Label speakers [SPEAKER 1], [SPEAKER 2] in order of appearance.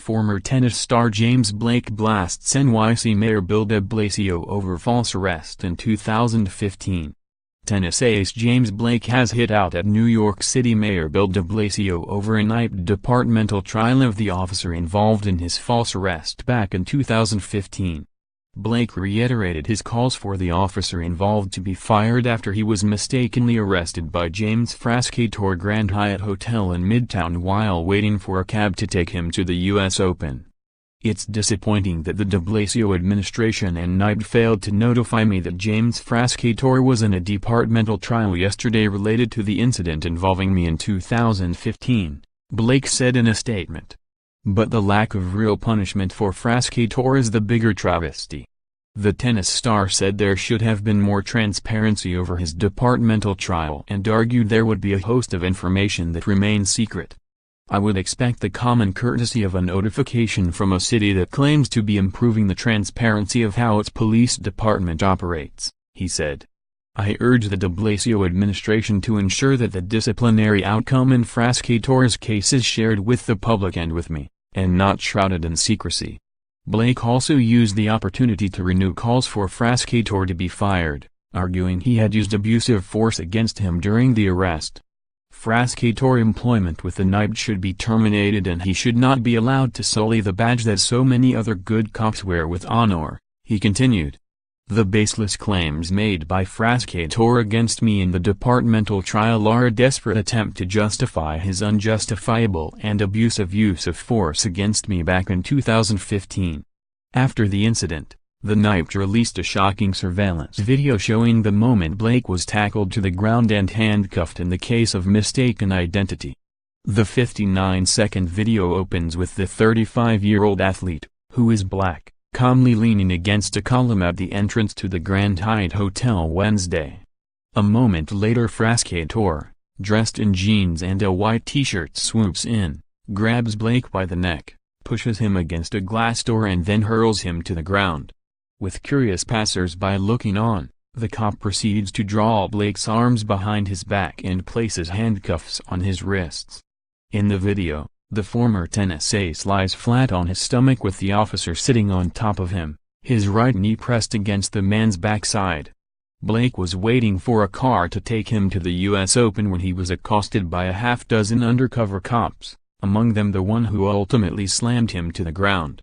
[SPEAKER 1] Former tennis star James Blake blasts NYC Mayor Bill de Blasio over false arrest in 2015. Tennis ace James Blake has hit out at New York City Mayor Bill de Blasio over a NYC departmental trial of the officer involved in his false arrest back in 2015. Blake reiterated his calls for the officer involved to be fired after he was mistakenly arrested by James Frascatore Grand Hyatt Hotel in Midtown while waiting for a cab to take him to the U.S. Open. "It's disappointing that the de Blasio administration and NYC failed to notify me that James Frascatore was in a departmental trial yesterday related to the incident involving me in 2015, Blake said in a statement. But the lack of real punishment for Frascatore is the bigger travesty. The tennis star said there should have been more transparency over his departmental trial and argued there would be a host of information that remains secret. I would expect the common courtesy of a notification from a city that claims to be improving the transparency of how its police department operates," he said. "I urge the de Blasio administration to ensure that the disciplinary outcome in Frascatore's case is shared with the public and with me, and not shrouded in secrecy." Blake also used the opportunity to renew calls for Frascatore to be fired, arguing he had used abusive force against him during the arrest. Frascatore employment with the NYC should be terminated and he should not be allowed to sully the badge that so many other good cops wear with honor, he continued. "The baseless claims made by Frascatore against me in the departmental trial are a desperate attempt to justify his unjustifiable and abusive use of force against me back in 2015. After the incident, the NYC released a shocking surveillance video showing the moment Blake was tackled to the ground and handcuffed in the case of mistaken identity. The 59-second video opens with the 35-year-old athlete, who is black, calmly leaning against a column at the entrance to the Grand Hyatt Hotel Wednesday. A moment later Frascatore, dressed in jeans and a white t-shirt, swoops in, grabs Blake by the neck, pushes him against a glass door and then hurls him to the ground. With curious passers-by looking on, the cop proceeds to draw Blake's arms behind his back and places handcuffs on his wrists. In the video, the former tennis ace lies flat on his stomach with the officer sitting on top of him, his right knee pressed against the man's backside. Blake was waiting for a car to take him to the U.S. Open when he was accosted by a half-dozen undercover cops, among them the one who ultimately slammed him to the ground.